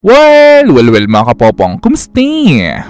Well, mga kapopong, kumusta?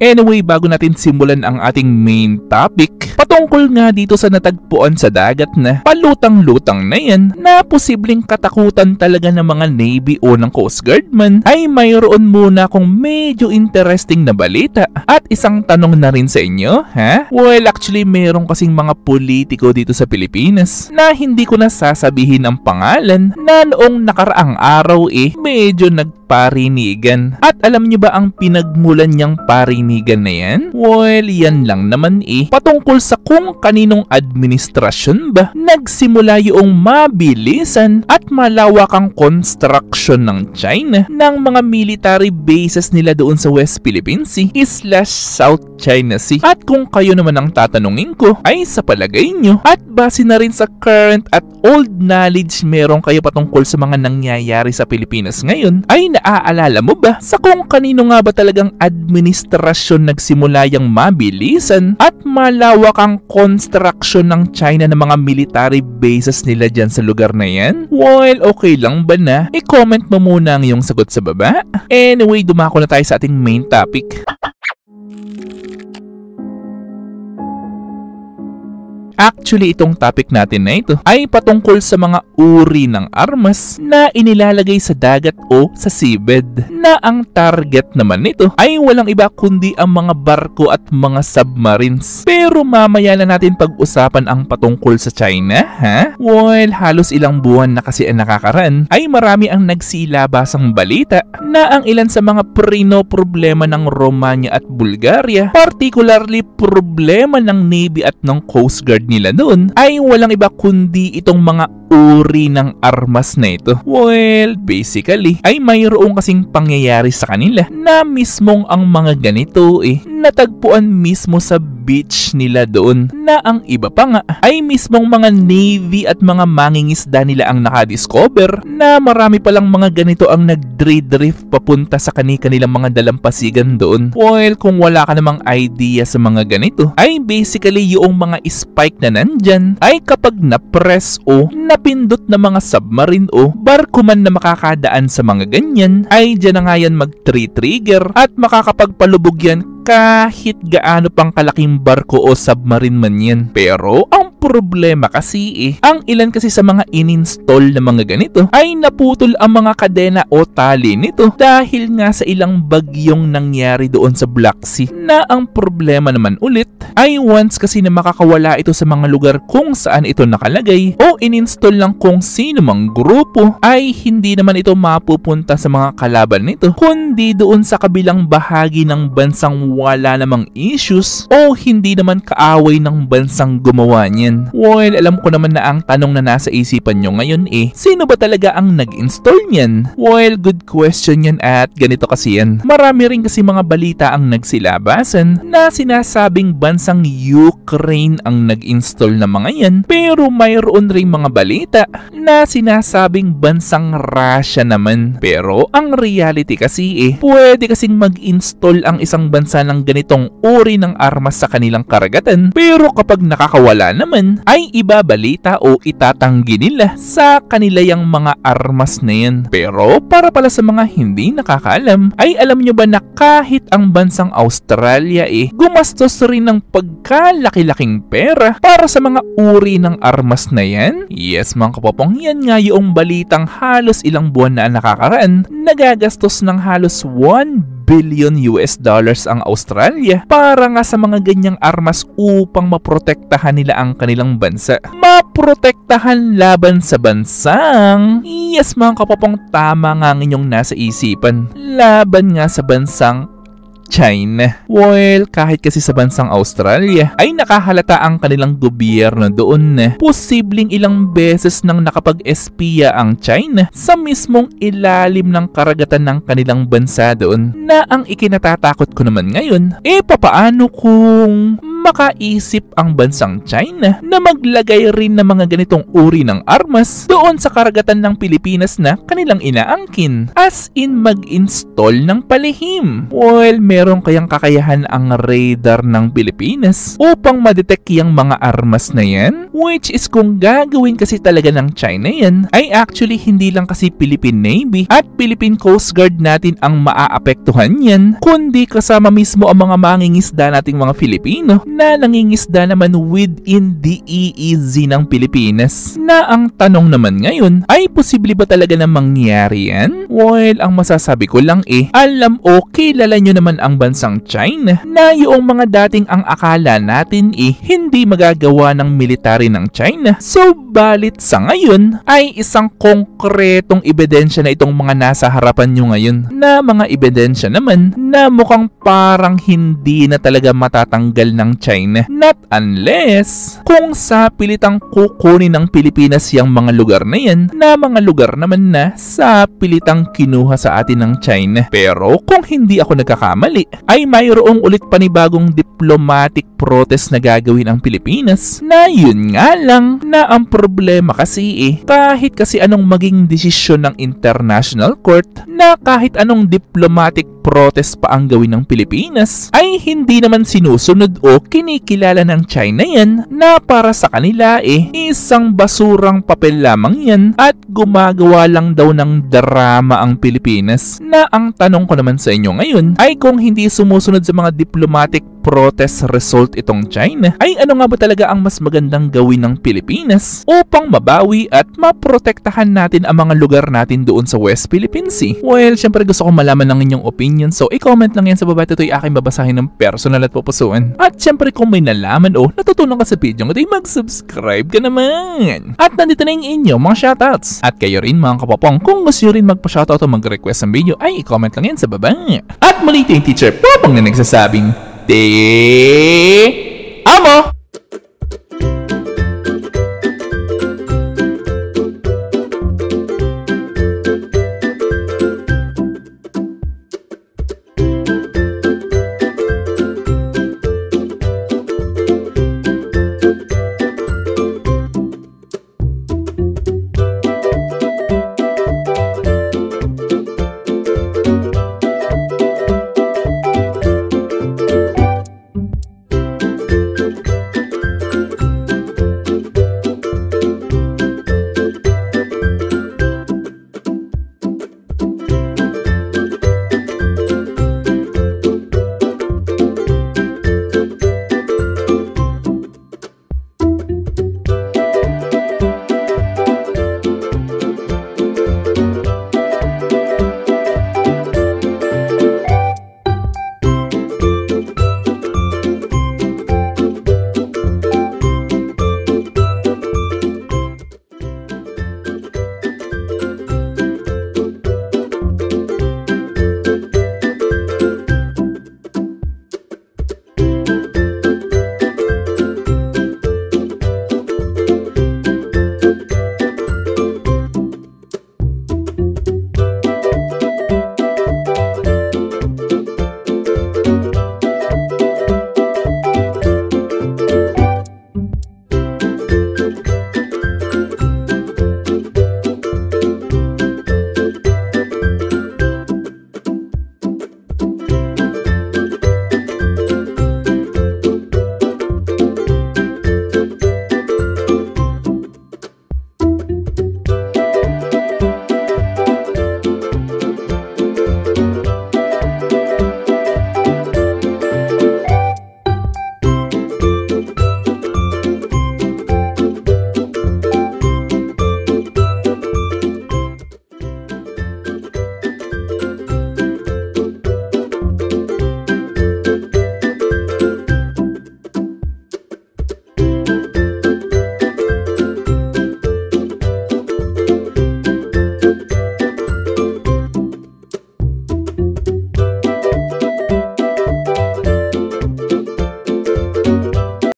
Anyway, bago natin simulan ang ating main topic, patungkol nga dito sa natagpuan sa dagat na palutang-lutang na yan na posibleng katakutan talaga ng mga Navy o ng Coast Guard man, ay mayroon muna akong medyo interesting na balita at isang tanong na rin sa inyo, ha? Well, actually, meron kasing mga politiko dito sa Pilipinas na hindi ko na sasabihin ang pangalan na noong nakaraang araw medyo nagparinigan. At alam niyo ba ang pinagmulan niyang parinigan na yan? Well, yan lang naman patungkol sa kung kaninong administrasyon ba nagsimula yung mabilisan at malawakang construction ng China ng mga military bases nila doon sa West Philippine Sea / South China Sea. At kung kayo naman ang tatanungin ko ay sa palagay nyo at base na rin sa current at old knowledge meron kayo patungkol sa mga nangyayari sa Pilipinas ngayon, ay naaalala mo ba sa kung kanino nga ba talagang administrasyon nagsimula yung mabilisan at malawakang construction ng China ng mga military bases nila dyan sa lugar na yan? Well, okay lang ba na? I-comment mo muna ang iyong sagot sa baba. Anyway, dumako na tayo sa ating main topic. Actually, itong topic natin na ito ay patungkol sa mga uri ng armas na inilalagay sa dagat o sa seabed, na ang target naman nito ay walang iba kundi ang mga barko at mga submarines. Pero mamaya na natin pag-usapan ang patungkol sa China, ha? Well, halos ilang buwan na kasi ang nakakaraan ay marami ang nagsilabasang balita na ang ilan sa mga problema ng Romania at Bulgaria, particularly problema ng Navy at ng Coast Guard nila doon, ay walang iba kundi itong mga uri ng armas na ito. Well, basically, ay mayroong kasing pangyayari sa kanila na mismong ang mga ganito natagpuan mismo sa beach nila doon, na ang iba pa nga ay mismong mga Navy at mga mangingisda nila ang nakadiscover na marami palang mga ganito ang nagdrift papunta sa kanilang mga dalampasigan doon. Well, kung wala ka namang idea sa mga ganito, ay basically yung mga spike na nandyan ay kapag na-press o napindot na mga submarine o barko man na makakadaan sa mga ganyan, ay dyan na nga yan mag-trigger at makakapagpalubog yan kahit gaano pang kalaking barko o submarine man yan. Pero ang problema kasi ang ilan kasi sa mga in-install na mga ganito ay naputol ang mga kadena o tali nito dahil nga sa ilang bagyong nangyari doon sa Black Sea, na ang problema naman ulit ay once kasi na makakawala ito sa mga lugar kung saan ito nakalagay o in-install lang kung sino mang grupo, ay hindi naman ito mapupunta sa mga kalaban nito kundi doon sa kabilang bahagi ng bansang wala namang issues o hindi naman kaaway ng bansang gumawa niyan. Well, alam ko naman na ang tanong na nasa isipan nyo ngayon sino ba talaga ang nag-install niyan? Well, good question yan at ganito kasi yan. Marami rin kasi mga balita ang nagsilabasan na sinasabing bansang Ukraine ang nag-install na mga yan, pero mayroon rin mga balita na sinasabing bansang Russia naman. Pero ang reality kasi pwede kasing mag-install ang isang bansa ng ganitong uri ng armas sa kanilang karagatan, pero kapag nakakawala naman ay ibabalita o itatanggi nila sa kanila yung mga armas na yan. Pero para pala sa mga hindi nakakaalam, ay alam nyo ba na kahit ang bansang Australia gumastos rin ng pagkalaki-laking pera para sa mga uri ng armas na yan? Yes mga kapopong, yan nga yung balitang halos ilang buwan na nakakaraan, nagagastos ng halos $1 billion ang Australia para nga sa mga ganyang armas upang maprotektahan nila ang kanilang bansa. Maprotektahan laban sa bansang, yes mga kapopong, tama nga ang inyong nasa isipan, laban nga sa bansang China. Well, kahit kasi sa bansang Australia ay nakahalata ang kanilang gobyerno doon na posibleng ilang beses nang nakapag-espiya ang China sa mismong ilalim ng karagatan ng kanilang bansa doon, na ang ikinatatakot ko naman ngayon, papaano kung makaisip ang bansang China na maglagay rin ng mga ganitong uri ng armas doon sa karagatan ng Pilipinas na kanilang inaangkin, as in mag-install ng palihim? Well, meron kayang kakayahan ang radar ng Pilipinas upang madetect yung mga armas na yan? Which is kung gagawin kasi talaga ng China yan, ay actually hindi lang kasi Philippine Navy at Philippine Coast Guard natin ang maaapektuhan yan, kundi kasama mismo ang mga mangingisda nating mga Filipino na nangingisda naman within the EEZ ng Pilipinas. Na ang tanong naman ngayon, ay posible ba talaga na mangyari yan? Well, ang masasabi ko lang alam o kilala nyo naman ang bansang China na yung mga dating ang akala natin hindi magagawa ng military ng China. So, balit sa ngayon ay isang konkretong ebidensya na itong mga nasa harapan nyo ngayon na mga ebidensya naman na mukhang parang hindi na talaga matatanggal ng China. Not unless kung sa pilitang kukunin ng Pilipinas yung mga lugar na yan na mga lugar naman na sa pilitang kinuha sa atin ng China. Pero kung hindi ako nagkakamali ay mayroong ulit panibagong diplomatic protest na gagawin ang Pilipinas na yun nga lang na ang problema kasi kahit kasi anong maging desisyon ng International Court na kahit anong diplomatic protest pa ang gawin ng Pilipinas ay hindi naman sinusunod o kinikilala ng China yan na para sa kanila isang basurang papel lamang yan at gumagawa lang daw ng drama ang Pilipinas. Na ang tanong ko naman sa inyo ngayon ay kung hindi sumusunod sa mga diplomatic protest result itong China, ay ano nga ba talaga ang mas magandang gawin ng Pilipinas upang mabawi at maprotektahan natin ang mga lugar natin doon sa West Philippine Sea? Well, syempre gusto ko malaman ng inyong opinion, so i-comment lang yan sa baba. Ito'y aking babasahin ng personal at pupusuan. At syempre kung may nalaman o natutunan ka sa video, ito'y mag-subscribe ka naman. At nandito na yung inyong mga shoutouts. At kayo rin mga kapapong, kung gusto nyo rin magpa-shoutout o mag-request ng video, ay i-comment lang yan sa baba. At muli ito yung teacher Popong na nagsasabing, Te Amo!